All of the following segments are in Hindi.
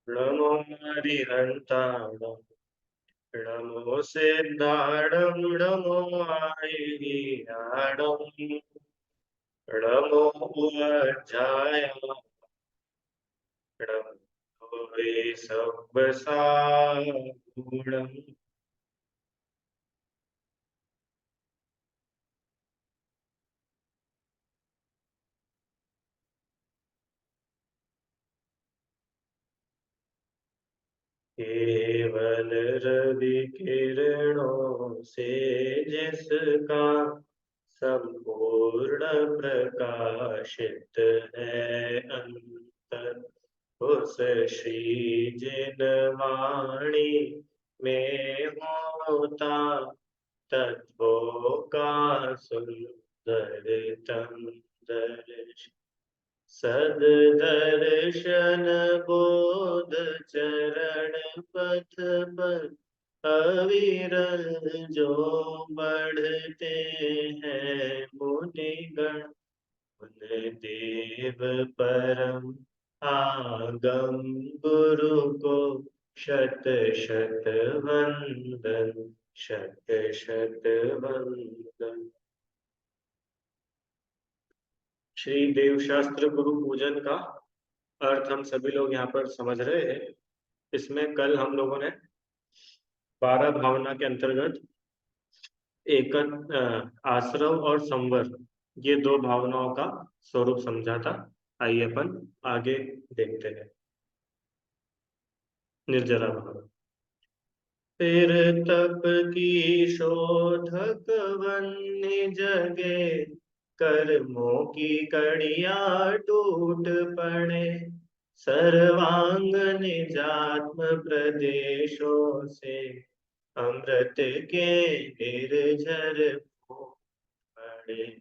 नमो हरिहन्ताणं नमो सिद्धाणं नमो आयिर्याणं नमो उवज्जाय नमो वै सब्बसागुणम्। केवल रवि किरणों से जिसका संपूर्ण प्रकाशित है अंतर, उस श्री जिनवाणी में होता तत्वों का सुंदर दर्शन। सद्दर्शन बोध चरण पथ पर अविरल जो बढ़ते हैं मुनिगण, उन देव परम आगम गुरु को शत शत वंदन, शत शत वंदन। श्री देवशास्त्र गुरु पूजन का अर्थ हम सभी लोग यहाँ पर समझ रहे हैं। इसमें कल हम लोगों ने 12 भावना के अंतर्गत एक आश्रव और संवर, ये दो भावनाओं का स्वरूप समझा था। आइए अपन आगे देखते हैं। निर्जरा भाव। फिर तप की शोधक वन्य जगे, कर्मों की कड़िया टूट पड़े, सर्वांग निजात्म प्रदेशों से अमृत के निर्झर पड़े।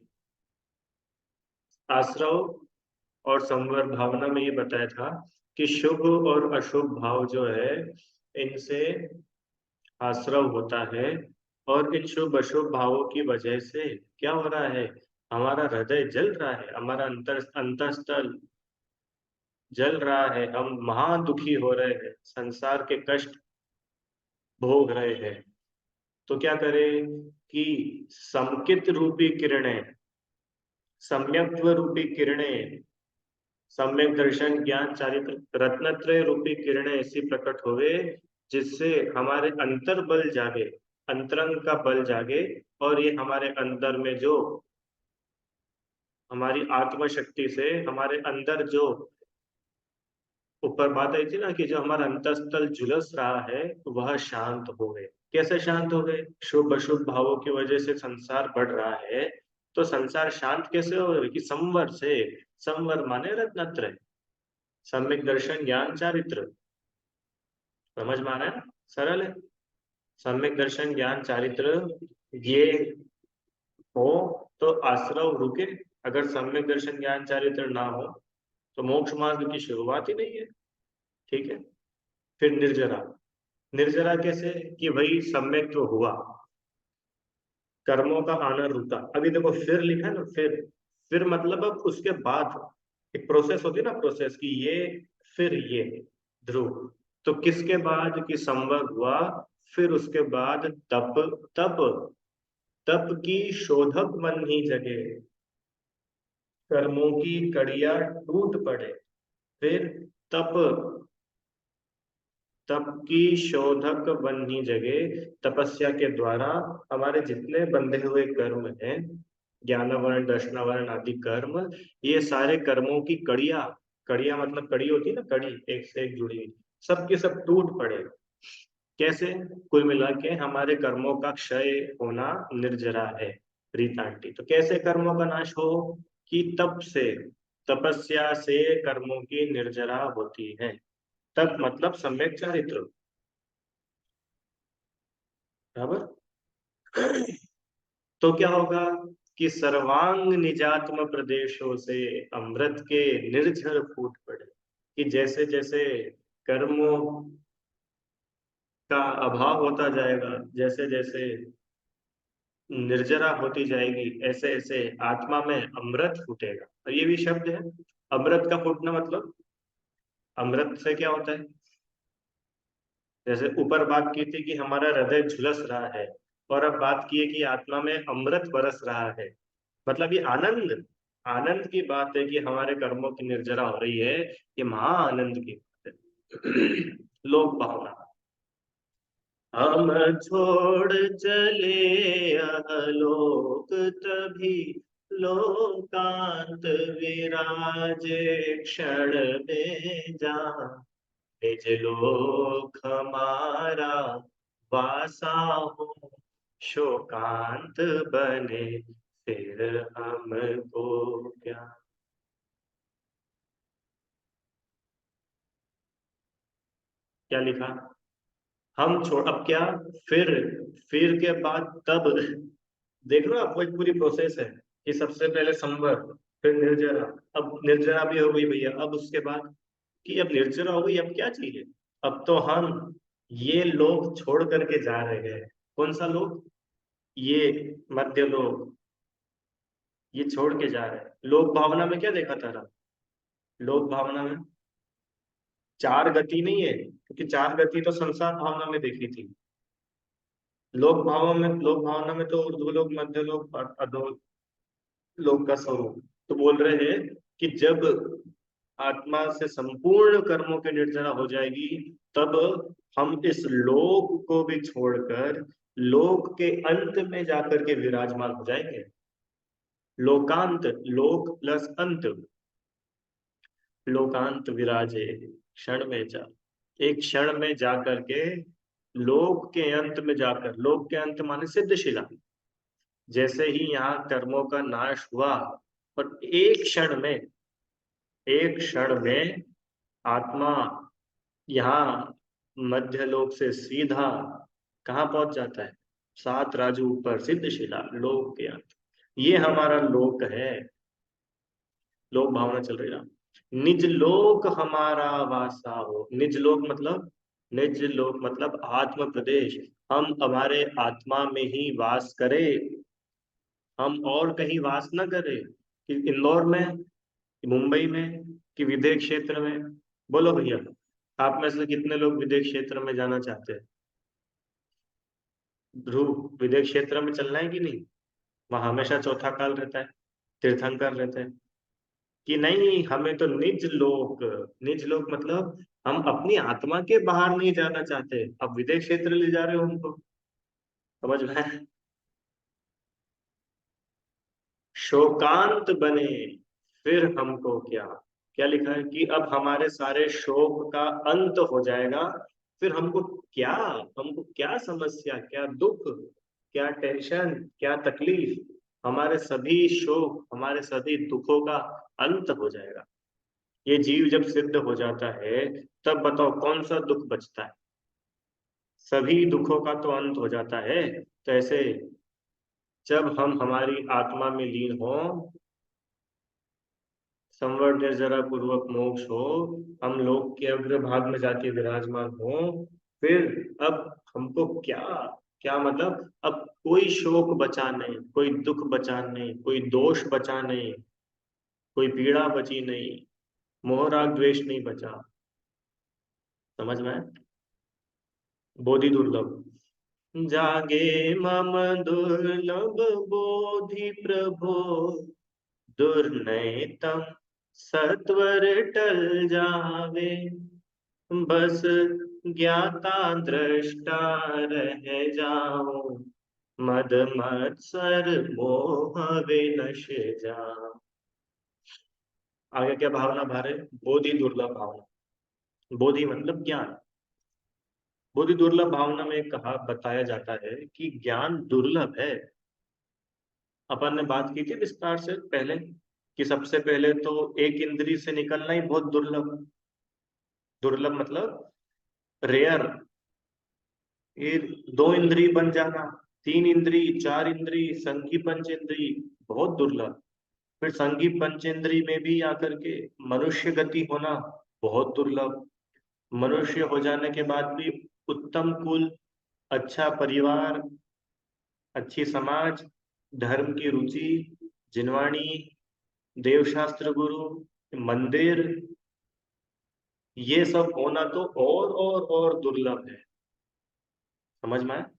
आश्रव और संवर भावना में ये बताया था कि शुभ और अशुभ भाव जो है, इनसे आश्रव होता है, और इन शुभ अशुभ भावों की वजह से क्या हो रहा है, हमारा हृदय जल रहा है, हमारा अंतःस्थल जल रहा है, हम महा दुखी हो रहे हैं, संसार के कष्ट भोग रहे हैं। तो क्या करें कि समकित रूपी किरणें, सम्यक्त्व रूपी किरणें, सम्यक दर्शन ज्ञान चारित्र रत्नत्रय रूपी किरणें ऐसी प्रकट होवे जिससे हमारे अंतर बल जागे, अंतरंग का बल जागे, और ये हमारे अंदर में जो हमारी आत्म शक्ति से हमारे अंदर जो ऊपर बात आई थी ना कि जो हमारा अंतस्थल झुलस रहा है वह शांत हो गए। कैसे शांत हो गए? शुभ अशुभ भावों की वजह से संसार बढ़ रहा है, तो संसार शांत कैसे हो गए? कि संवर से। संवर माने रत्नत्रय, सम्यक दर्शन ज्ञान चारित्र, समझ में आ रहा है ना? सरल है। सम्यक दर्शन ज्ञान चारित्र ये हो तो आश्रव रुके। अगर सम्यक दर्शन ज्ञान चारित्र ना हो तो मोक्ष मार्ग की शुरुआत ही नहीं है। ठीक है। फिर निर्जरा। निर्जरा कैसे? कि भाई सम्यक तो हुआ, कर्मों का आना रुका। अभी देखो फिर लिखा है ना, फिर मतलब अब उसके बाद एक प्रोसेस होती है ना, प्रोसेस की ये, फिर ये ध्रुव। तो किसके बाद कि संवर हुआ, फिर उसके बाद तप। तप, तप की शोधक मन ही जगे, कर्मों की कड़ियां टूट पड़े। फिर तप, तप की शोधक बनी जगह, तपस्या के द्वारा हमारे जितने बंधे हुए कर्म हैं, ज्ञानवर्ण दर्शनावर्ण आदि कर्म, ये सारे कर्मों की कड़ियां, कड़ियां मतलब कड़ी होती है ना, कड़ी एक से एक जुड़ी हुई, सब के सब टूट पड़े। कैसे? कुल मिला के हमारे कर्मों का क्षय होना निर्जरा है। रीता आंटी, तो कैसे कर्मों का नाश हो? कि तप से, तपस्या से कर्मों की निर्जरा होती है। तप मतलब सम्यक चारित्र, बराबर। तो क्या होगा कि सर्वांग निजात्म प्रदेशों से अमृत के निर्झर फूट पड़े। कि जैसे जैसे कर्मों का अभाव होता जाएगा, जैसे जैसे निर्जरा होती जाएगी, ऐसे ऐसे आत्मा में अमृत फूटेगा। और ये भी शब्द है, अमृत का फूटना मतलब, अमृत से क्या होता है? जैसे ऊपर बात की थी कि हमारा हृदय झुलस रहा है, और अब बात की है कि आत्मा में अमृत बरस रहा है। मतलब ये आनंद, आनंद की बात है कि हमारे कर्मों की निर्जरा हो रही है, ये महा आनंद की बात है। लोक भावना। हम छोड़ चले अलोक तभी, लोकांत विराजे क्षण में जा, निज लोक हमारा वासा हो, शोकांत बने फिर हमको क्या। क्या लिखा? हम छोड़, अब क्या, फिर फिर के बाद तब। देख लो आप, वो एक पूरी प्रोसेस है कि सबसे पहले संवर, फिर निर्जरा। अब निर्जरा भी हो गई भैया, अब उसके बाद कि अब निर्जरा हो गई, अब क्या चाहिए? अब तो हम ये लोग छोड़ करके जा रहे हैं। कौन सा लोग? ये मध्य लोग, ये छोड़ के जा रहे हैं। लोक भावना में क्या देखा था? लोक भावना में चार गति नहीं है, क्योंकि चार गति तो संसार भावना में देखी थी। लोक भावों में, लोक भावना में तो ऊर्ध्व लोक, मध्य लोक और अधो लोक का स्वरूप। तो बोल रहे हैं कि जब आत्मा से संपूर्ण कर्मों की निर्जरा हो जाएगी, तब हम इस लोक को भी छोड़कर लोक के अंत में जाकर के विराजमान हो जाएंगे। लोकांत, लोक प्लस अंत, लोकांत विराजे क्षण में जा, एक क्षण में जाकर के लोक के अंत में जाकर, लोक के अंत माने सिद्धशिला। जैसे ही यहाँ कर्मों का नाश हुआ, और एक क्षण में, एक क्षण में आत्मा यहाँ मध्य लोक से सीधा कहाँ पहुंच जाता है? सात राजू ऊपर सिद्धशिला, लोक के अंत। ये हमारा लोक है। लोक भावना चल रही है। निज लोक हमारा वासा हो, निज लोक मतलब, निज लोक मतलब आत्म प्रदेश। हम हमारे आत्मा में ही वास करें, हम और कहीं वास न करें। कि इंदौर में, कि मुंबई में, कि विदेश क्षेत्र में। बोलो भैया, आप में से कितने लोग विदेश क्षेत्र में जाना चाहते हैं? ध्रुव, विदेश क्षेत्र में चलना है कि नहीं? वहां हमेशा चौथा काल रहता है, तीर्थंकर रहते हैं। कि नहीं, हमें तो निज लोक, निज लोक मतलब हम अपनी आत्मा के बाहर नहीं जाना चाहते, अब विदेश क्षेत्र ले जा रहे हो हमको। समझ में आया? शोकांत बने फिर हमको क्या। क्या लिखा है कि अब हमारे सारे शोक का अंत हो जाएगा, फिर हमको क्या, हमको क्या समस्या, क्या दुख, क्या टेंशन, क्या तकलीफ। हमारे सभी शोक, हमारे सभी दुखों का अंत हो जाएगा। ये जीव जब सिद्ध हो जाता है, तब बताओ कौन सा दुख बचता है? सभी दुखों का तो अंत हो जाता है। तो ऐसे जब हम हमारी आत्मा में लीन हो, संवर निर्जरा पूर्वक मोक्ष हो, हम लोग के अग्रभाग में जाके विराजमान हो, फिर अब हमको क्या, क्या मतलब अब कोई शोक बचा नहीं, कोई दुख बचा नहीं, कोई दोष बचा नहीं, कोई पीड़ा बची नहीं, मोह राग द्वेष नहीं बचा। समझ में आया? बोधि दुर्लभ। जागे मम दुर्लभ बोधि प्रभो, दुर्नयतम सत्वर टल जावे, बस ज्ञाता दृष्टा रह जाऊं, मद मत्सर मोह विनश जा। आगे क्या भावना भारे? बोधि दुर्लभ भावना। बोधि मतलब ज्ञान। बोधि दुर्लभ भावना में कहा, बताया जाता है कि ज्ञान दुर्लभ है। अपन ने बात की थी विस्तार से पहले कि सबसे पहले तो एक इंद्री से निकलना ही बहुत दुर्लभ। दुर्लभ मतलब रेयर। ये दो इंद्री बन जाना, तीन इंद्री, चार इंद्री, संघी पंचेंद्री, बहुत दुर्लभ। फिर संघी पंचेंद्री में भी आकर के मनुष्य गति होना, बहुत दुर्लभ। मनुष्य हो जाने के बाद भी उत्तम कुल, अच्छा परिवार, अच्छी समाज, धर्म की रुचि, जिनवाणी, देवशास्त्र गुरु, मंदिर, ये सब होना तो और दुर्लभ है। समझ में आया?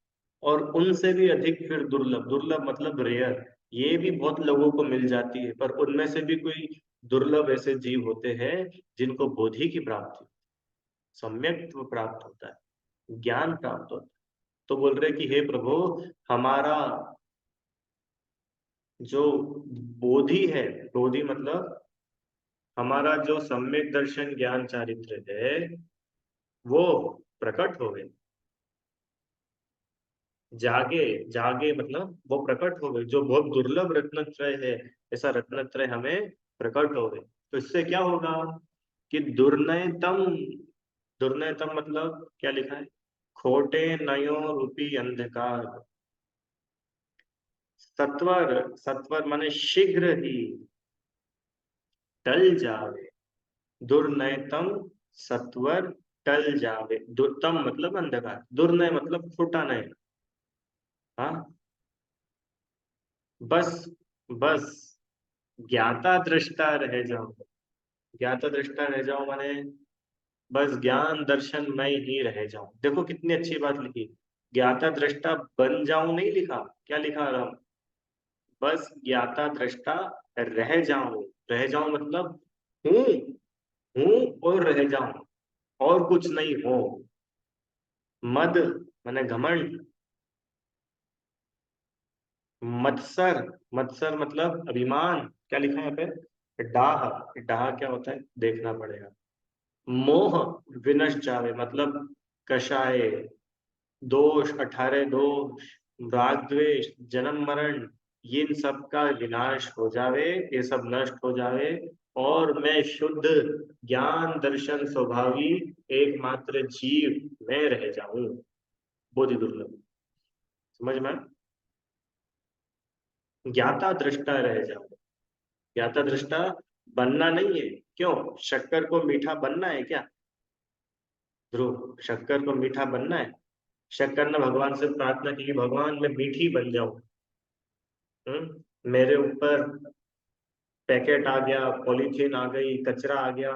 और उनसे भी अधिक फिर दुर्लभ, दुर्लभ मतलब रेयर, ये भी बहुत लोगों को मिल जाती है, पर उनमें से भी कोई दुर्लभ ऐसे जीव होते हैं जिनको बोधि की प्राप्ति, सम्यक्त्व प्राप्त होता है, ज्ञान प्राप्त होता है। तो बोल रहे कि हे प्रभु, हमारा जो बोधि है, बोधि मतलब हमारा जो सम्यक दर्शन ज्ञान चारित्र है, वो प्रकट हो गए, जागे, जागे मतलब वो प्रकट हो गए, जो बहुत दुर्लभ रत्नत्रय है, ऐसा रत्नत्रय हमें प्रकट हो गए। तो इससे क्या होगा कि दुर्नयतम, दुर्नयतम मतलब क्या लिखा है, खोटे नयो रूपी अंधकार, सत्वर, सत्वर माने शीघ्र ही टल जावे, दुर्नयतम सत्वर टल जावे, दुर्तम मतलब अंधकार, दुर्नय मतलब छोटा नय, हाँ, बस, बस ज्ञाता दृष्टा रह जाओ, ज्ञाता दृष्टा रह जाओ माने बस ज्ञान दर्शन में ही रह जाऊं। देखो कितनी अच्छी बात लिखी, ज्ञाता दृष्टा बन जाऊं नहीं लिखा, क्या लिखा राम, बस ज्ञाता दृष्टा रह जाऊं, रह जाऊं मतलब हूं, हूं और रह जाऊं, और कुछ नहीं हो। मद माने घमंड, मत्सर, मत्सर मतलब अभिमान, क्या लिखा है यहाँ पे, डाह, डाह क्या होता है देखना पड़ेगा, मोह, विनश जावे मतलब कषाय, दोष, 18 दोष, राग द्वेष, जन्म मरण, ये इन सब का विनाश हो जावे, ये सब नष्ट हो जावे, और मैं शुद्ध ज्ञान दर्शन स्वभावी एकमात्र जीव मैं रह जाऊं, बोधि दुर्लभ, समझ में आया? ज्ञाता दृष्टा रह जाऊं, ज्ञाता दृष्टा बनना नहीं है, क्यों, शक्कर को मीठा बनना है क्या, ध्रुव, शक्कर को मीठा बनना है, शक्कर ने भगवान से प्रार्थना की कि भगवान मैं मीठी बन जाऊं, मेरे ऊपर पैकेट आ गया, पॉलीथीन आ गई, कचरा आ गया,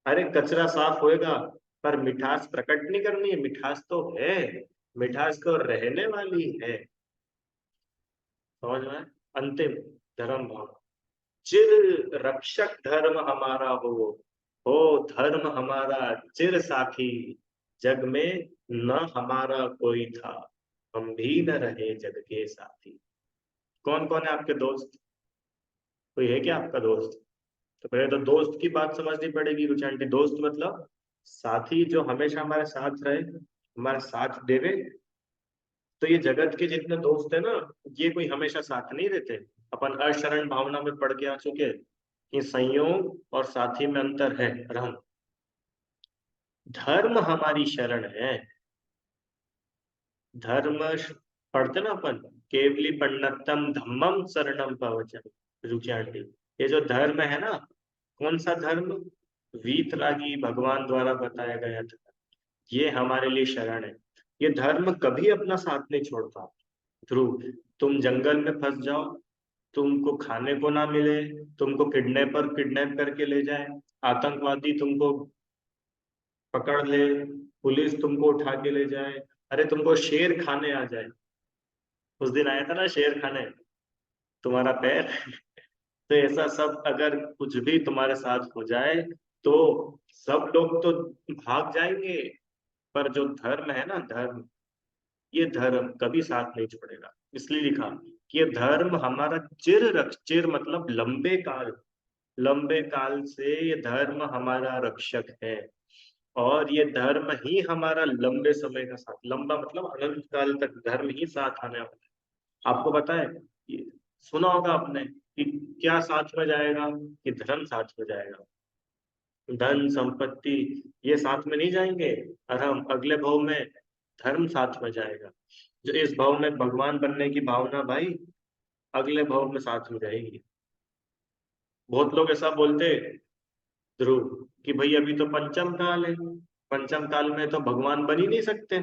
अरे कचरा साफ होएगा, पर मिठास प्रकट नहीं करनी है, मिठास तो है, मिठास तो रहने वाली है, समझ में आया? अंतिम धर्म भाव, चिर रक्षक धर्म हमारा हो धर्म हमारा चिर साथी, जग में न हमारा कोई था, हम भी न रहे जग के साथी। कौन कौन है आपके दोस्त, कोई है क्या आपका दोस्त? तो पहले तो दोस्त की बात समझनी पड़ेगी कुछ आंटी, दोस्त मतलब साथी जो हमेशा हमारे साथ रहे, हमारा साथ देवे। तो ये जगत के जितने दोस्त है ना, ये कोई हमेशा साथ नहीं रहते, अपन अशरण भावना में पढ़ के आ चुके हैं कि संयोग और साथी में अंतर है, रम, धर्म हमारी शरण है, धर्म पढ़ते ना अपन, केवली पंडितम धम्मम शरणम पवचन, रुचि आंटी, ये जो धर्म है ना, कौन सा धर्म, वीतरागी भगवान द्वारा बताया गया था, ये हमारे लिए शरण है। ये धर्म कभी अपना साथ नहीं छोड़ता, ध्रुव, तुम जंगल में फंस जाओ, तुमको खाने को ना मिले, तुमको किडनैपर किडनैप करके ले जाए, आतंकवादी तुमको पकड़ ले, पुलिस तुमको उठा के ले जाए, अरे तुमको शेर खाने आ जाए, उस दिन आया था ना शेर खाने तुम्हारा पैर, तो ऐसा सब अगर कुछ भी तुम्हारे साथ हो जाए, तो सब लोग तो भाग जाएंगे, पर जो धर्म है ना, धर्म, ये धर्म कभी साथ नहीं छोड़ेगा। इसलिए लिखा कि ये धर्म हमारा चिर रक्ष, चिर मतलब लंबे काल, लंबे काल से ये धर्म हमारा रक्षक है, और ये धर्म ही हमारा लंबे समय का साथ, लंबा मतलब अनंत काल तक धर्म ही साथ आने वाला है। आपको पता है, ये सुना होगा आपने कि क्या साथ में जाएगा, कि धर्म साथ में जाएगा, धन संपत्ति ये साथ में नहीं जाएंगे, और हम अगले भाव में धर्म साथ में जाएगा, जो इस भाव में भगवान बनने की भावना भाई अगले भाव में साथ में जाएगी। बहुत लोग ऐसा बोलते ध्रुव कि भाई अभी तो पंचम काल है, पंचम काल में तो भगवान बन ही नहीं सकते,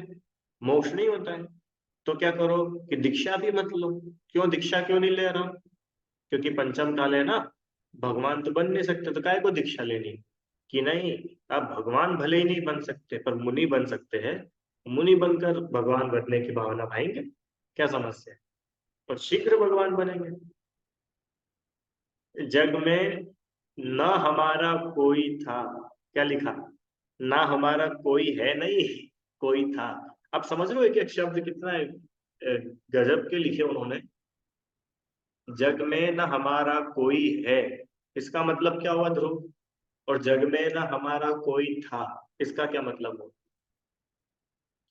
मोक्ष नहीं होता है, तो क्या करो कि दीक्षा भी मत लो, क्यों दीक्षा क्यों नहीं ले रहा हूं, क्योंकि पंचम काल है ना, भगवान तो बन नहीं सकते, तो काय को दीक्षा लेनी, कि नहीं, आप भगवान भले ही नहीं बन सकते पर मुनि बन सकते हैं, मुनि बनकर भगवान बनने की भावना भाएंगे, क्या समस्या है? और शीघ्र भगवान बनेंगे। जग में न हमारा कोई था, क्या लिखा? ना हमारा कोई है नहीं, कोई था। आप समझ रहे हो एक एक शब्द कितना गजब के लिखे उन्होंने। जग में न हमारा कोई है, इसका मतलब क्या हुआ ध्रुव? और जग में न हमारा कोई था, इसका क्या मतलब हो?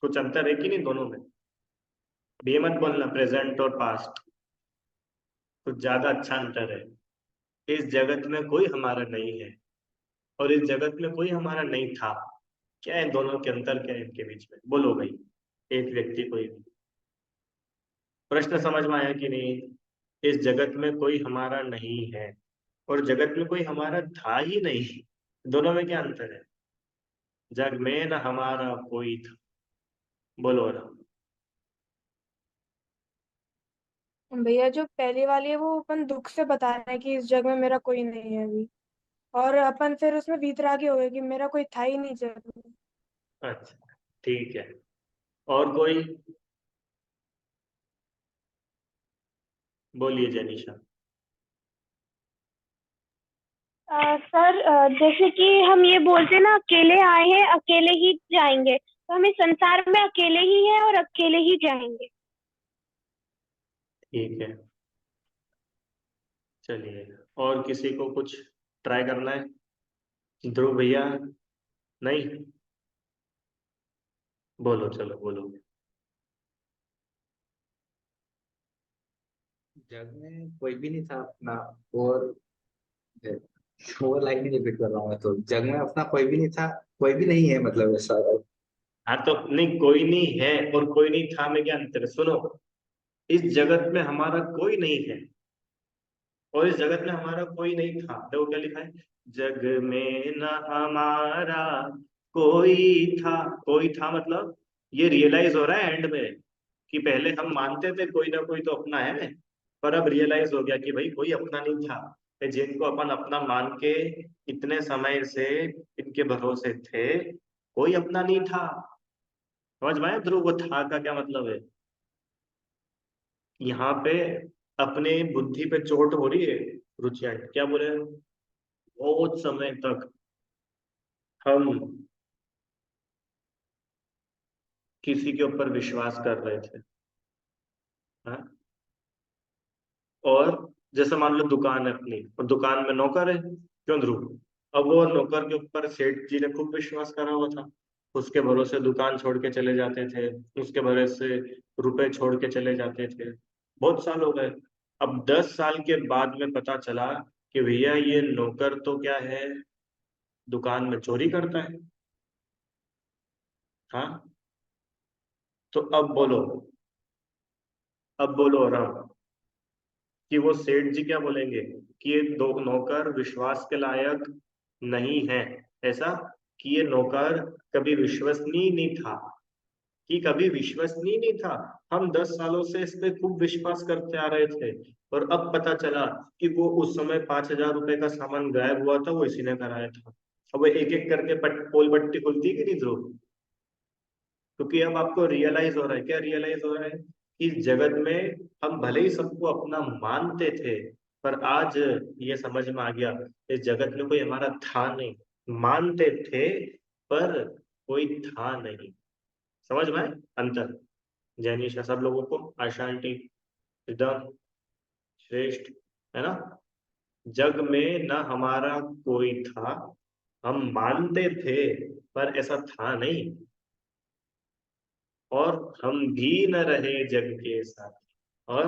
कुछ अंतर है कि नहीं दोनों में? अब ये मत बोलना प्रेजेंट और पास्ट, कुछ ज्यादा अच्छा अंतर है। इस जगत में कोई हमारा नहीं है, और इस जगत में कोई हमारा नहीं था। क्या है दोनों के अंतर, क्या है इनके बीच में? बोलो भाई, एक व्यक्ति कोई भी। प्रश्न समझ में आया कि नहीं? इस जगत में कोई हमारा नहीं है, और जगत में कोई हमारा था ही नहीं। दोनों में क्या अंतर है? जग में न हमारा कोई था। बोलो ना। भैया जो पहली वाली है वो अपन दुख से बता रहे हैं कि इस जग में मेरा कोई नहीं है अभी, और अपन फिर उसमें वीतरागी हो गए कि मेरा कोई था ही नहीं जग में। अच्छा, ठीक है। और कोई? बोलिए जनीशा। सर, जैसे कि हम ये बोलते ना, अकेले आए हैं अकेले ही जाएंगे, तो हम इस संसार में अकेले ही हैं और अकेले ही जाएंगे। ठीक है, चलिए। और किसी को कुछ ट्राई करना है? ध्रुव भैया? नहीं? बोलो, चलो बोलो। जग में कोई भी नहीं था अपना। और वो लाइन ही रिपीट कर रहा हूँ मैं, तो जग में अपना कोई भी नहीं था, कोई भी नहीं है, मतलब ऐसा। हाँ तो नहीं, कोई नहीं है और कोई नहीं था में क्या अंतर है? सुनो, इस जगत में हमारा कोई नहीं है, और इस जगत में हमारा कोई नहीं था। देखो क्या लिखा है, जग में न हमारा कोई था। कोई था मतलब ये रियलाइज हो रहा है एंड में, कि पहले हम मानते थे कोई ना कोई तो अपना है, पर अब रियलाइज हो गया कि भाई कोई अपना नहीं था। ये जिनको अपन अपना मान के इतने समय से इनके भरोसे थे, कोई अपना नहीं था। समझ में आया ध्रुव? वो था का क्या मतलब है? यहाँ पे अपने बुद्धि पे चोट हो रही है। रुचिया क्या बोले? बहुत समय तक हम किसी के ऊपर विश्वास कर रहे थे, हाँ? और जैसे मान लो दुकान है अपनी, और दुकान में नौकर है, क्यों ध्रुव? अब वो नौकर के ऊपर सेठ जी ने खूब विश्वास करा हुआ था, उसके भरोसे दुकान छोड़ के चले जाते थे, उसके भरोसे रुपए छोड़ के चले जाते थे। बहुत साल हो गए। अब 10 साल के बाद में पता चला कि भैया ये नौकर तो क्या है, दुकान में चोरी करता है। हाँ, तो अब बोलो राम, कि वो सेठ जी क्या बोलेंगे कि ये दो नौकर विश्वास के लायक नहीं है, ऐसा? कि ये नौकर कभी विश्वसनीय नहीं था, कि कभी विश्वसनीय नहीं था। हम 10 सालों से इस पे खूब विश्वास करते आ रहे थे, और अब पता चला कि वो उस समय 5,000 रुपए का सामान गायब हुआ था, वो इसी ने कराया था। अब वो एक एक करके पोल पट्टी खुलती है कि नहीं ध्रुव? क्योंकि अब आपको रियलाइज हो रहा है, क्या रियलाइज हो रहा है? कि इस जगत में हम भले ही सबको अपना मानते थे, पर आज ये समझ में आ गया, इस जगत में कोई हमारा था नहीं। मानते थे, पर कोई था नहीं। समझ में आए अंतर? जैनिशा सब लोगों को, आशा आंटी एकदम श्रेष्ठ, है ना? जग में न हमारा कोई था, हम मानते थे, पर ऐसा था नहीं, और हम भी न रहे जग के साथ। और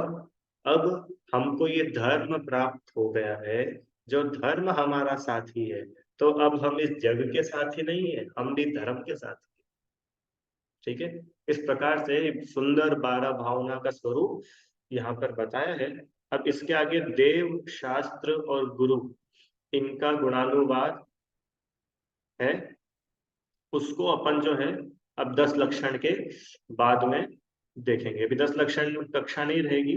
अब हमको ये धर्म प्राप्त हो गया है, जो धर्म हमारा साथी है। तो अब हम इस जग के साथी नहीं है, हम भी धर्म के साथी। ठीक है? इस प्रकार से एक सुंदर 12 भावना का स्वरूप यहाँ पर बताया है। अब इसके आगे देव, शास्त्र और गुरु, इनका गुणानुवाद है, उसको अपन जो है अब 10 लक्षण के बाद में देखेंगे। अभी 10 लक्षण कक्षा नहीं रहेगी।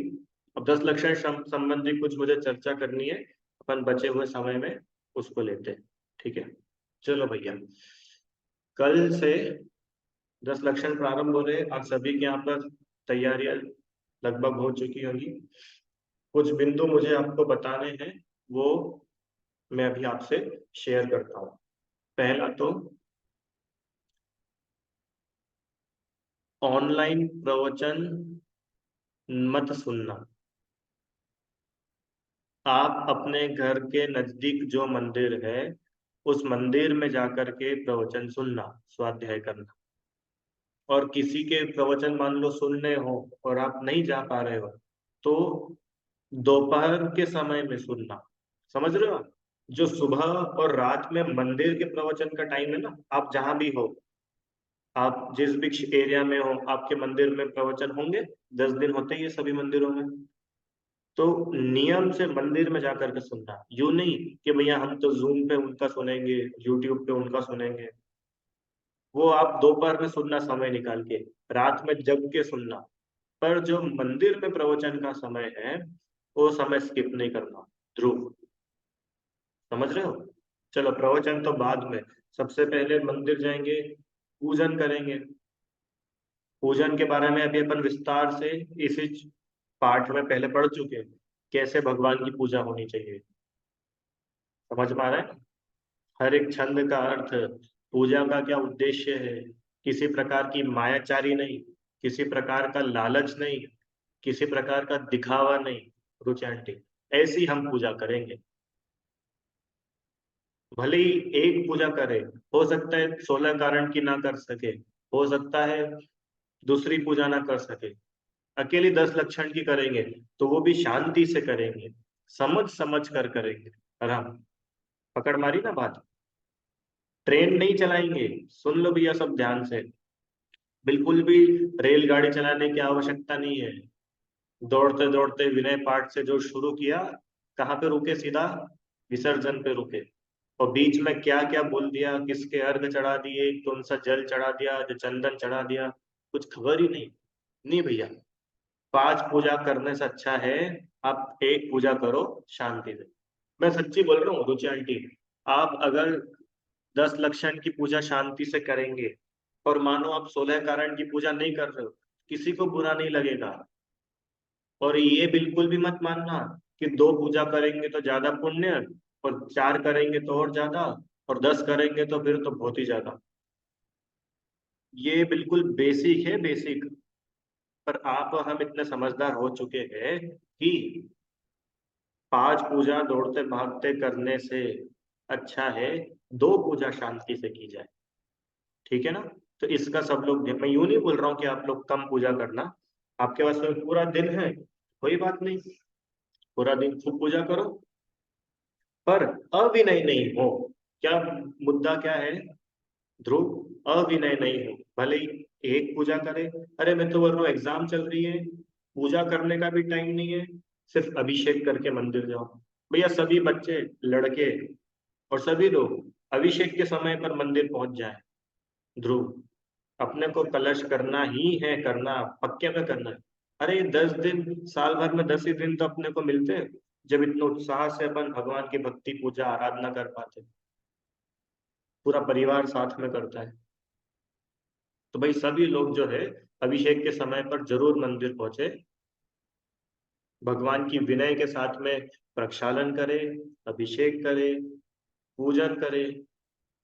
अब 10 लक्षण संबंधी कुछ मुझे चर्चा करनी है, अपन बचे हुए समय में उसको लेते हैं। ठीक है? चलो भैया, कल से 10 लक्षण प्रारंभ हो रहे। आप सभी के यहाँ पर तैयारियां लगभग हो चुकी होंगी। कुछ बिंदु मुझे आपको बताने हैं, वो मैं अभी आपसे शेयर करता हूँ। पहला तो ऑनलाइन प्रवचन मत सुनना। आप अपने घर के नजदीक जो मंदिर है उस मंदिर में जाकर के प्रवचन सुनना, स्वाध्याय करना। और किसी के प्रवचन मान लो सुनने हो और आप नहीं जा पा रहे हो तो दोपहर के समय में सुनना। समझ रहे हो आप? जो सुबह और रात में मंदिर के प्रवचन का टाइम है ना, आप जहां भी हो, आप जिस भी एरिया में हो, आपके मंदिर में प्रवचन होंगे। 10 दिन होते ही है सभी मंदिरों में। तो नियम से मंदिर में जाकर के सुनना, यूं नहीं कि भैया हम तो जूम पे उनका सुनेंगे, यूट्यूब पे उनका सुनेंगे। वो आप दोपहर में सुनना, समय निकाल के, रात में जग के सुनना। पर जो मंदिर में प्रवचन का समय है वो समय स्किप नहीं करना। ध्रुव, समझ रहे हो? चलो, प्रवचन तो बाद में। सबसे पहले मंदिर जाएंगे, पूजन करेंगे। पूजन के बारे में अभी अपन विस्तार से इसी पाठ में पहले पढ़ चुके हैं, कैसे भगवान की पूजा होनी चाहिए। समझ में आ रहा है? हर एक छंद का अर्थ, पूजा का क्या उद्देश्य है, किसी प्रकार की मायाचारी नहीं, किसी प्रकार का लालच नहीं, किसी प्रकार का दिखावा नहीं। रुचि आंटी, ऐसी हम पूजा करेंगे। भले ही एक पूजा करें, हो सकता है 16 कारण की ना कर सके, हो सकता है दूसरी पूजा ना कर सके, अकेली 10 लक्षण की करेंगे तो वो भी शांति से करेंगे, समझ समझ कर करेंगे। आराम, पकड़ मारी ना बात? ट्रेन नहीं चलाएंगे, सुन लो भैया सब ध्यान से। बिल्कुल भी रेलगाड़ी चलाने की आवश्यकता नहीं है। दौड़ते दौड़ते विनय पाठ से जो शुरू किया, कहाँ पे रुके? सीधा विसर्जन पे रुके। और बीच में क्या क्या बोल दिया, किसके अर्घ चढ़ा दिए, कौन सा जल चढ़ा दिया, जो चंदन चढ़ा दिया, कुछ खबर ही नहीं। नहीं भैया, 5 पूजा करने से अच्छा है आप एक पूजा करो शांति से। मैं सच्ची बोल रहा हूँ रुचि आंटी, आप अगर 10 लक्षण की पूजा शांति से करेंगे और मानो आप 16 कारण की पूजा नहीं कर रहे हो, किसी को बुरा नहीं लगेगा। और ये बिल्कुल भी मत मानना कि 2 पूजा करेंगे तो ज्यादा पुण्य, और 4 करेंगे तो और ज्यादा, और 10 करेंगे तो फिर तो बहुत ही ज्यादा। ये बिल्कुल बेसिक है, बेसिक। पर आप और हम इतने समझदार हो चुके हैं कि 5 पूजा दौड़ते भागते करने से अच्छा है 2 पूजा शांति से की जाए। ठीक है ना? तो इसका सब लोग, मैं यूं नहीं बोल रहा हूँ कि आप लोग कम पूजा करना। आपके पास में पूरा दिन है, कोई बात नहीं, पूरा दिन खूब पूजा करो, पर अविनय नहीं हो। क्या मुद्दा क्या है ध्रुव? अविनय नहीं हो। भले ही एक पूजा करे, अरे मैं तो बोल रहा हूँ एग्जाम चल रही है, पूजा करने का भी टाइम नहीं है, सिर्फ अभिषेक करके मंदिर जाओ। भैया सभी बच्चे, लड़के और सभी लोग अभिषेक के समय पर मंदिर पहुंच जाए। ध्रुव, अपने को कलश करना ही है, करना पक्के में करना है। अरे 10 दिन, साल भर में 10 ही दिन तो अपने को मिलते हैं जब इतने उत्साह से अपन भगवान की भक्ति पूजा आराधना कर पाते, पूरा परिवार साथ में करता है। तो भाई सभी लोग जो है अभिषेक के समय पर जरूर मंदिर पहुंचे, भगवान की विनय के साथ में प्रक्षालन करे, अभिषेक करे, पूजन करे।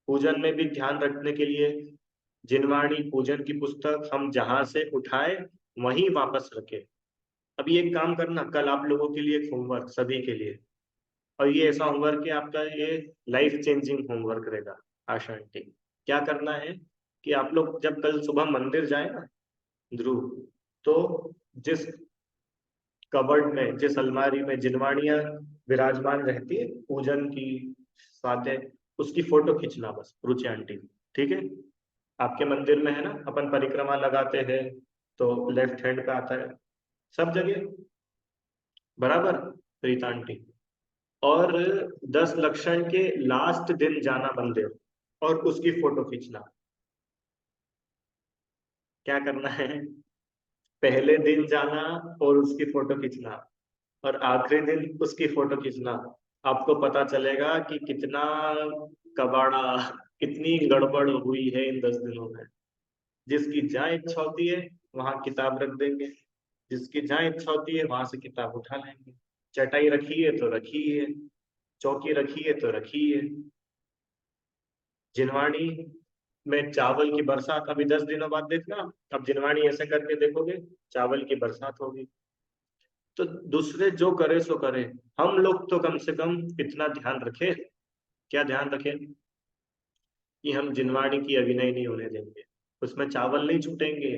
पूजन में भी ध्यान रखने के लिए जिनवाणी पूजन की पुस्तक हम जहां से उठाए वहीं वापस रखे। अभी एक काम करना, कल आप लोगों के लिए एक होमवर्क, सभी के लिए, और ये ऐसा होमवर्क है आपका, ये लाइफ चेंजिंग होमवर्क रहेगा। आशा आंटी, क्या करना है कि आप लोग जब कल सुबह मंदिर जाए ना ध्रुव, तो जिस कबर्ड में, जिस अलमारी में जिनवाणियां विराजमान रहती है पूजन की साथे, उसकी फोटो खींचना बस रुचि आंटी। ठीक है? आपके मंदिर में है ना, अपन परिक्रमा लगाते हैं तो लेफ्ट हैंड पे आता है सब जगह, बराबर रीता आंटी? और 10 लक्षण के लास्ट दिन जाना मंदिर और उसकी फोटो खींचना। क्या करना है? पहले दिन जाना और उसकी फोटो खींचना, और आखिरी दिन उसकी फोटो खींचना। आपको पता चलेगा कि कितना कबाड़ा, कितनी गड़बड़ हुई है इन 10 दिनों में। जिसकी जहाँ इच्छा होती है वहां किताब रख देंगे, जिसकी जहाँ इच्छा होती है वहां से किताब उठा लेंगे। चटाई रखी है तो रखी है, चौकी रखी है तो रखी है। जिनवाणी में चावल की बरसात, अभी 10 दिनों बाद देखना, अब जिनवाणी ऐसे करके देखोगे चावल की बरसात होगी। तो दूसरे जो करे सो करे, हम लोग तो कम से कम इतना ध्यान रखें। क्या ध्यान रखें? कि हम जिनवाणी की अभिनय नहीं होने देंगे, उसमें चावल नहीं छूटेंगे।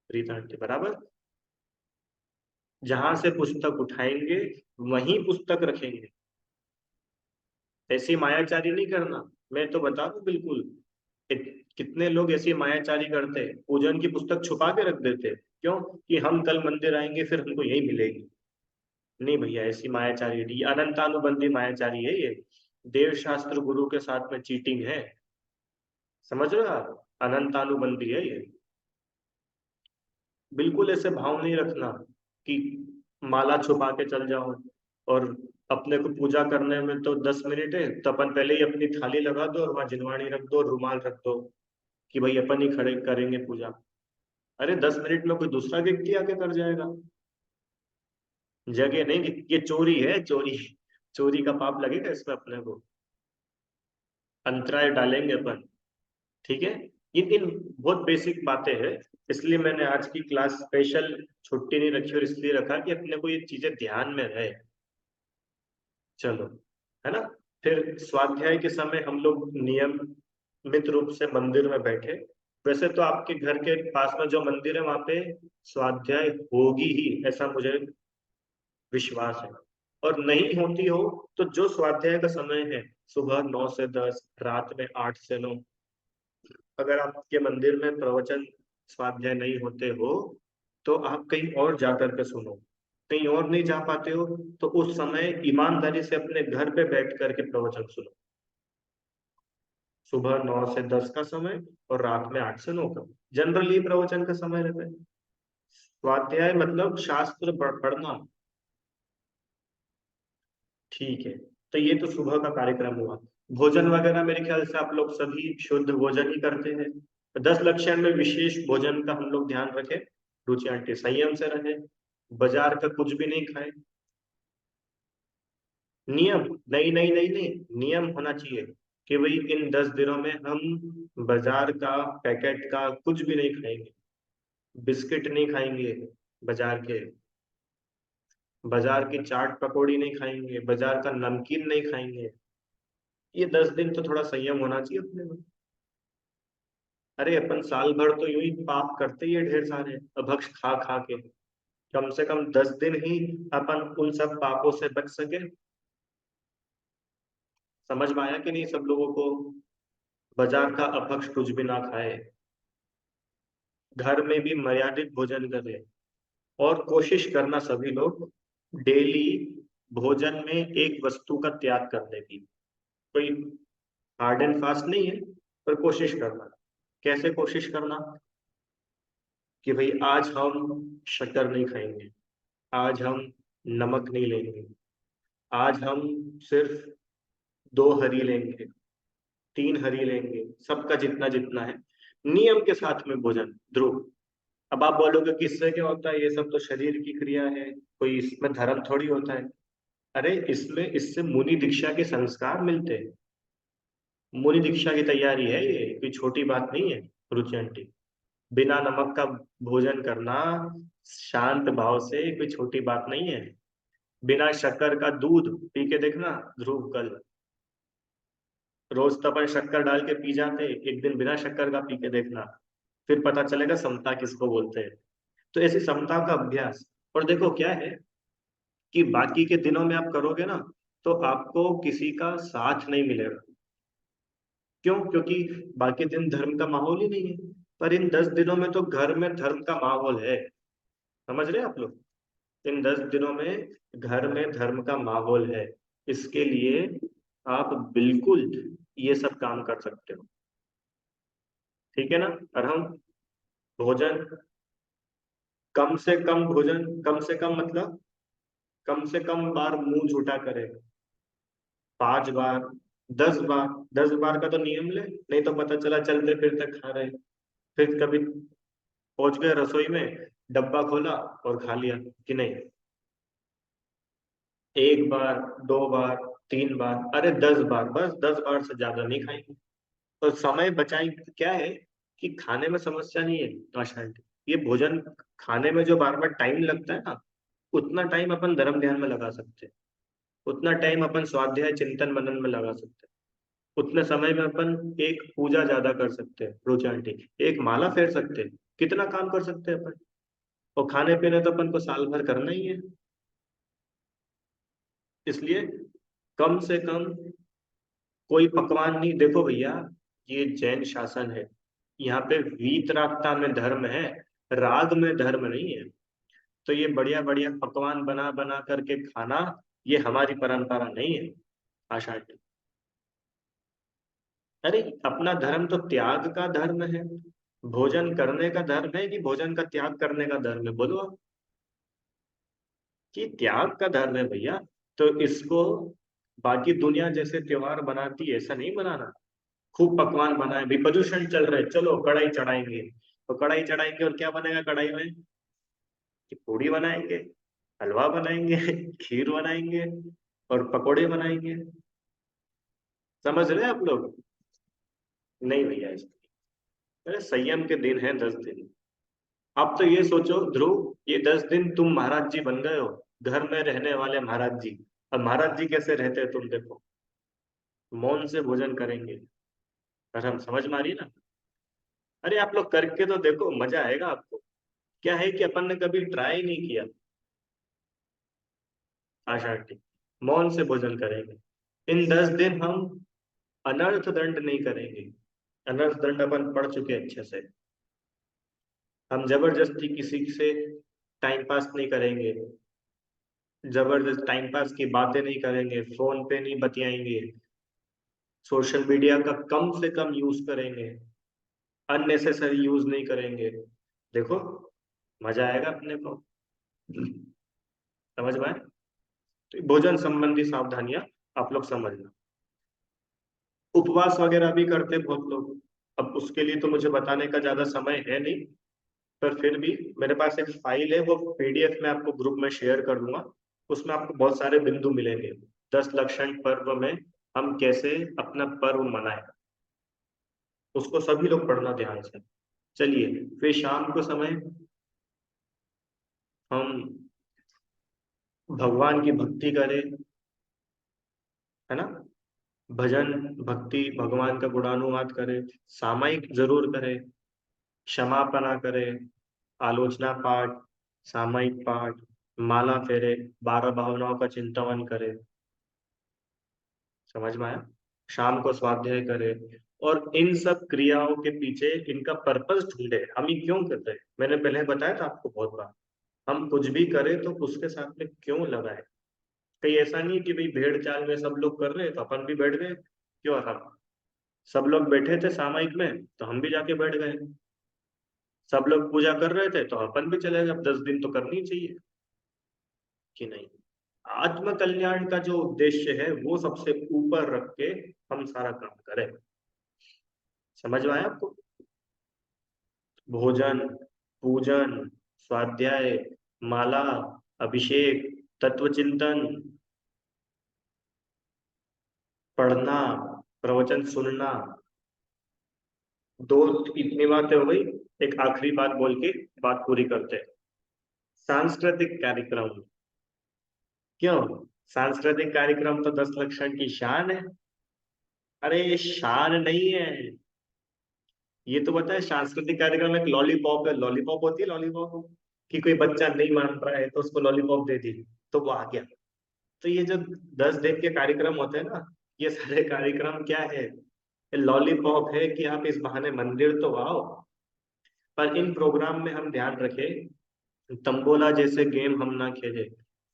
रीता आंटी बराबर। जहां से पुस्तक उठाएंगे वहीं पुस्तक रखेंगे। ऐसी मायाचारी नहीं करना। मैं तो बता दूं बिल्कुल, कितने लोग ऐसी मायाचारी करते हैं, पूजन की पुस्तक छुपा के रख देते हैं। क्यों? कि हम कल मंदिर आएंगे फिर हमको यही मिलेगी। नहीं भैया, ऐसी मायाचारी नहीं, अनंतानुबंधी मायाचारी है ये। देव शास्त्र गुरु के साथ में चीटिंग है। समझ रहे हो आप? अनंतानुबंधी है ये। बिल्कुल ऐसे भाव नहीं रखना कि माला छुपा के चल जाओ, और अपने को पूजा करने में तो 10 मिनट है तो अपन पहले ही अपनी थाली लगा दो और वहां जिनवाणी रख दो, रुमाल रख दो कि भाई अपन ही खड़े करेंगे पूजा। अरे 10 मिनट में कोई दूसरा व्यक्ति आके कर जाएगा। जगह नहीं, ये चोरी है, चोरी। चोरी का पाप लगेगा इसमें अपने को, अंतराय डालेंगे अपन। ठीक है। इन बहुत बेसिक बातें हैं, इसलिए मैंने आज की क्लास स्पेशल छुट्टी नहीं रखी, और इसलिए रखा कि अपने को ये चीजें ध्यान में रहे। चलो, है ना। फिर स्वाध्याय के समय हम लोग नियमित रूप से मंदिर में बैठे। वैसे तो आपके घर के पास में जो मंदिर है वहां पे स्वाध्याय होगी ही, ऐसा मुझे विश्वास है। और नहीं होती हो तो जो स्वाध्याय का समय है, सुबह 9 से 10, रात में 8 से 9, अगर आपके मंदिर में प्रवचन स्वाध्याय नहीं होते हो तो आप कहीं और जा करके सुनो। कहीं और नहीं जा पाते हो तो उस समय ईमानदारी से अपने घर पे बैठ करके प्रवचन सुनो। सुबह 9 से 10 का समय और रात में 8 से 9 का जनरली प्रवचन का समय रहता है। स्वाध्याय मतलब शास्त्र पढ़ना। ठीक है। तो ये तो सुबह का कार्यक्रम हुआ। भोजन वगैरह मेरे ख्याल से आप लोग सभी शुद्ध भोजन ही करते हैं। 10 लक्षण में विशेष भोजन का हम लोग ध्यान रखें। रुचि आंटी संयम से रहे, बाजार का कुछ भी नहीं खाए। नियम नहीं नहीं नहीं नहीं, नियम होना चाहिए कि भाई इन 10 दिनों में हम बाजार का पैकेट का कुछ भी नहीं खाएंगे। बिस्किट नहीं खाएंगे, बाजार के, बाजार की चाट पकौड़ी नहीं खाएंगे, बाजार का नमकीन नहीं खाएंगे। ये 10 दिन तो थोड़ा संयम होना चाहिए अपने में। अरे अपन साल भर तो यूं ही पाप करते ही है ढेर सारे, अभक्ष खा खा के। कम से कम 10 दिन ही अपन उन सब पापों से बच सके। समझ में आया कि नहीं सब लोगों को? बाजार का अभक्ष कुछ भी ना खाए, घर में भी मर्यादित भोजन करे, और कोशिश करना सभी लोग डेली भोजन में एक वस्तु का त्याग करने की। कोई हार्ड एंड फास्ट नहीं है, पर कोशिश करना। कैसे कोशिश करना? कि भाई आज हम शक्कर नहीं खाएंगे, आज हम नमक नहीं लेंगे, आज हम सिर्फ 2 हरी लेंगे, 3 हरी लेंगे, सबका जितना जितना है, नियम के साथ में भोजन। ध्रुव, अब आप बोलोगे कि इससे क्या होता है, ये सब तो शरीर की क्रिया है, कोई इसमें धर्म थोड़ी होता है। अरे इसमें इससे मुनि दीक्षा के संस्कार मिलते हैं। मुनि दीक्षा की तैयारी है ये, कोई छोटी बात नहीं है। रुचि आंटी, बिना नमक का भोजन करना शांत भाव से कोई छोटी बात नहीं है। बिना शक्कर का दूध पी के देखना ध्रुव कल। रोज तो अपन शक्कर डाल के पी जाते, एक दिन बिना शक्कर का पी के देखना, फिर पता चलेगा समता किसको बोलते हैं। तो ऐसी समता का अभ्यास। और देखो क्या है कि बाकी के दिनों में आप करोगे ना तो आपको किसी का साथ नहीं मिलेगा। क्यों? क्योंकि बाकी दिन धर्म का माहौल ही नहीं है, पर इन 10 दिनों में तो घर में धर्म का माहौल है। समझ रहे हैं आप लोग? इन 10 दिनों में घर में धर्म का माहौल है, इसके लिए आप बिल्कुल ये सब काम कर सकते हो। ठीक है ना। और हम भोजन कम से कम, भोजन कम से कम मतलब कम से कम बार मुंह झूठा करें। 5 बार, 10 बार, 10 बार का तो नियम ले, नहीं तो पता चला चलते फिरते खा रहे। फिर कभी पहुंच गए रसोई में, डब्बा खोला और खा लिया कि नहीं? एक बार, दो बार, तीन बार, अरे 10 बार, बस 10 बार से ज्यादा नहीं खाएंगे। तो समय बचाएंगे। क्या है कि खाने में समस्या नहीं है आशा आंटी, ये भोजन खाने में जो बार बार टाइम लगता है ना, उतना टाइम अपन धर्म ध्यान में लगा सकते हैं, उतना टाइम अपन स्वाध्याय चिंतन मनन में लगा सकते हैं, उतने समय में अपन एक पूजा ज्यादा कर सकते हैं, रोजा आंटी, एक माला फेर सकते हैं, कितना काम कर सकते हैं अपन। और खाने पीने तो अपन को साल भर करना ही है। इसलिए कम से कम कोई पकवान नहीं। देखो भैया, ये जैन शासन है, यहाँ पे वीतरागता में धर्म है, राग में धर्म नहीं है। तो ये बढ़िया बढ़िया पकवान बना बना करके खाना, ये हमारी परंपरा नहीं है आशा आंटी। अरे अपना धर्म तो त्याग का धर्म है। भोजन करने का धर्म है कि भोजन का त्याग करने का धर्म है, बोलो आप। कि त्याग का धर्म है भैया। तो इसको बाकी दुनिया जैसे त्योहार बनाती है ऐसा नहीं बनाना। खूब पकवान बनाए भी, प्रदूषण चल रहा है, चलो कढ़ाई चढ़ाएंगे। तो कढ़ाई चढ़ाएंगे और क्या बनेगा कढ़ाई में? कि पूड़ी बनाएंगे, हलवा बनाएंगे, खीर बनाएंगे और पकोड़े बनाएंगे। समझ रहे हैं आप लोग? नहीं भैया, अरे संयम के दिन है 10 दिन। अब तो ये सोचो ध्रुव, ये 10 दिन तुम महाराज जी बन गए हो, घर में रहने वाले महाराज जी। अब महाराज जी कैसे रहते हैं तुम देखो, मौन से भोजन करेंगे। धर्म समझ में आ रही है ना? अरे आप लोग करके तो देखो, मजा आएगा आपको। क्या है कि अपन ने कभी ट्राई नहीं किया। आशा आंटी, मौन से भोजन करेंगे। इन 10 दिन हम अनर्थ दंड नहीं करेंगे। अनर्थ दंड अपन पढ़ चुके हैं अच्छे से। हम जबरदस्ती किसी से टाइम पास नहीं करेंगे, जबरदस्त टाइम पास की बातें नहीं करेंगे, फोन पे नहीं बतियाएंगे, सोशल मीडिया का कम से कम यूज करेंगे, अननेसेसरी यूज नहीं करेंगे। देखो मजा आएगा अपने को। समझ में आए? तो भोजन संबंधी सावधानियां आप लोग समझना। उपवास वगैरह भी करते हैं बहुत लोग। अब उसके लिए तो मुझे बताने का ज्यादा समय है नहीं, पर फिर भी मेरे पास एक फाइल है, वो पीडीएफ में आपको ग्रुप में शेयर कर दूंगा। उसमें आपको बहुत सारे बिंदु मिलेंगे। 10 लक्षण पर्व में हम कैसे अपना पर्व मनाएं, उसको सभी लोग पढ़ना ध्यान से। चलिए, फिर शाम को समय हम भगवान की भक्ति करें, है ना? भजन, भक्ति, भगवान का गुणानुवाद करें, सामायिक जरूर करें, क्षमापना करें, आलोचना पाठ, सामायिक पाठ, माला फेरे, 12 भावनाओं का चिंतन करें। समझ में आया? शाम को स्वाध्याय करें। और इन सब क्रियाओं के पीछे इनका पर्पस ढूंढे, हम ये क्यों कर रहे हैं। मैंने पहले बताया था आपको बहुत बार, हम कुछ भी करें तो उसके साथ में क्यों लगाए। कहीं ऐसा नहीं कि भाई भेड़ चाल में सब लोग कर रहे हैं तो अपन भी बैठ गए। क्यों? हम सब लोग बैठे थे सामायिक में तो हम भी जाके बैठ गए। सब लोग पूजा कर रहे थे तो अपन भी चले गए। अब 10 दिन तो करनी चाहिए कि नहीं? आत्म कल्याण का जो उद्देश्य है वो सबसे ऊपर रख के हम सारा काम करें। समझ में आया आपको? भोजन, पूजन, स्वाध्याय, माला, अभिषेक, तत्व चिंतन, पढ़ना, प्रवचन सुनना। दो, इतनी बातें हो गई। एक आखिरी बात बोल के बात पूरी करते हैं। सांस्कृतिक कार्यक्रम। क्यों? सांस्कृतिक कार्यक्रम तो 10 लक्षण की शान है। अरे शान नहीं है, ये तो पता है सांस्कृतिक कार्यक्रम एक लॉलीपॉप है। लॉलीपॉप होती है लॉलीपॉप, कि कोई बच्चा नहीं मान रहा है तो उसको लॉलीपॉप दे दी तो वो आ गया। तो ये जो 10 दिन के कार्यक्रम होते हैं ना, ये सारे कार्यक्रम क्या है? लॉलीपॉप है कि आप इस बहाने मंदिर तो आओ। पर इन प्रोग्राम में हम ध्यान रखें, तंबोला जैसे गेम हम ना खेले,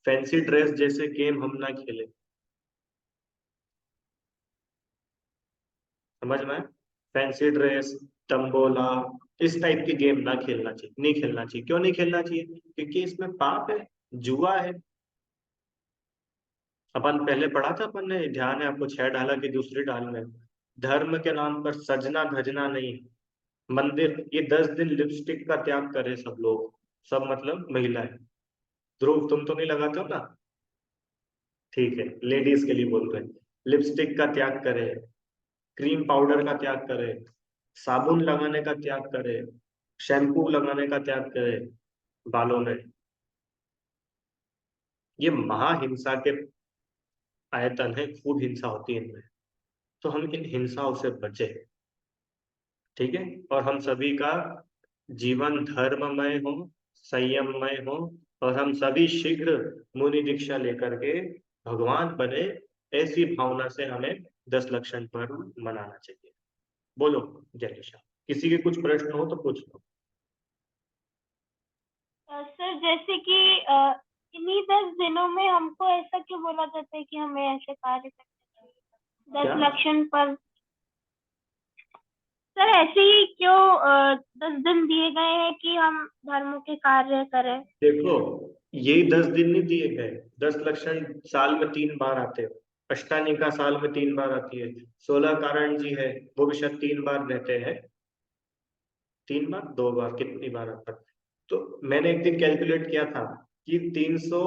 फैंसी ड्रेस जैसे गेम हम ना खेले। समझ में? फैंसी ड्रेस, तंबोला, इस टाइप की गेम ना खेलना चाहिए, नहीं खेलना चाहिए। क्यों नहीं खेलना चाहिए? क्योंकि इसमें पाप है, जुआ है। अपन पहले पढ़ा था, अपन ने, ध्यान है आपको, 6 डाला की दूसरी डाल में, धर्म के नाम पर सजना धजना नहीं। मंदिर, ये 10 दिन लिपस्टिक का त्याग करे सब लोग, सब मतलब महिलाएं। ध्रुव तुम तो नहीं लगाते हो ना, ठीक है, लेडीज के लिए बोल रहे हैं। लिपस्टिक का त्याग करे, क्रीम पाउडर का त्याग करे, साबुन लगाने का त्याग करे, शैम्पू लगाने का त्याग करे बालों में। ये महाहिंसा के आयतन है, खूब हिंसा होती है इनमें, तो हम इन हिंसाओं से बचे, ठीक है। और हम सभी का जीवन धर्ममय हो, संयममय हो, और हम सभी शीघ्र मुनि दीक्षा लेकर के भगवान बने, ऐसी भावना से हमें 10 लक्षण पर्व मनाना चाहिए। बोलो जय श्याम। किसी के कुछ प्रश्न हो तो पूछ लो। सर जैसे कि इन्हीं 10 दिनों में हमको ऐसा क्यों बोला जाता है कि हमें ऐसे कार्य करने चाहिए? 10 क्या? लक्षण पर सर ऐसे ही क्यों 10 दिन दिए गए हैं कि हम धर्म के कार्य करें? देखो, यही 10 दिन नहीं दिए गए, 10 लक्षण साल में 3 बार आते हैं। अष्टानिका साल में 3 बार आती है। 16 कारण जी है, वो भी शायद 3 बार रहते हैं। 3 बार, 2 बार, कितनी बार आता है? तो मैंने एक दिन कैलकुलेट किया था कि 300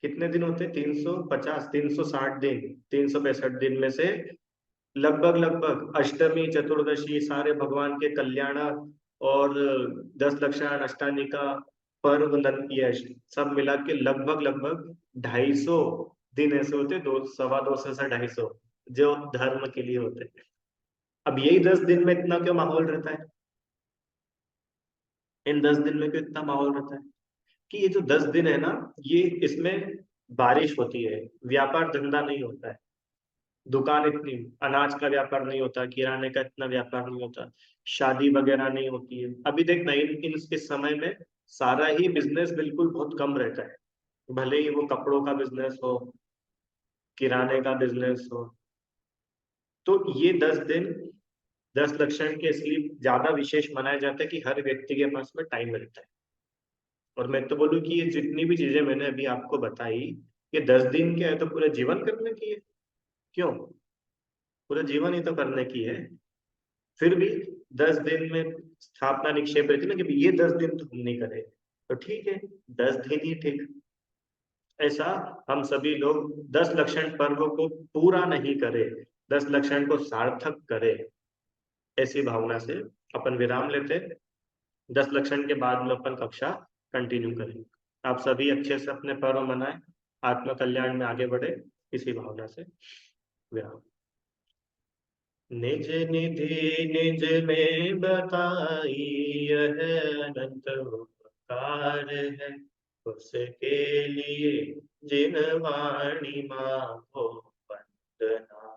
कितने दिन होते हैं, 350, 360 दिन, 365 दिन में से लगभग लगभग अष्टमी चतुर्दशी सारे भगवान के कल्याण और 10 लक्षण अष्टानिका पर्व ये सब मिला के लगभग लगभग 250 दिन ऐसे होते, 200, 250 से 250 जो धर्म के लिए होते हैं। अब यही 10 दिन में इतना क्यों माहौल रहता है? इन 10 दिन में क्यों इतना माहौल रहता है? कि ये जो 10 दिन है ना, ये इसमें बारिश होती है, व्यापार धंधा नहीं होता है, दुकान इतनी, अनाज का व्यापार नहीं होता, किराने का इतना व्यापार नहीं होता, शादी वगैरह नहीं होती है। अभी देख ना, इस समय में सारा ही बिजनेस बिल्कुल बहुत कम रहता है, भले ही वो कपड़ों का बिजनेस हो, किराने का बिजनेस हो। तो ये 10 दिन 10 लक्षण के इसलिए ज्यादा विशेष मनाए जाते हैं कि हर व्यक्ति के पास में टाइम रहता है। और मैं तो बोलूँ कि ये जितनी भी चीजें मैंने अभी आपको बताई, ये 10 दिन क्या है, तो पूरे जीवन करने की है। क्यों? पूरे जीवन ही तो करने की है। फिर भी 10 दिन में स्थापना निक्षेप रहती ना, कि ये 10 दिन तो हम नहीं करे, तो ठीक है, 10 दिन ही ठीक। ऐसा हम सभी लोग 10 लक्षण पर्व को पूरा नहीं करे, 10 लक्षण को सार्थक करे, ऐसी भावना से अपन विराम लेते। 10 लक्षण के बाद में अपन कक्षा कंटिन्यू करेंगे। आप सभी अच्छे से अपने पर्व मनाएं, आत्म कल्याण में आगे बढ़े, इसी भावना से विराम। निज निधि निज में बताई, यह अनंत उपकार है, उसके लिए जिन वाणी माँ को वंदना।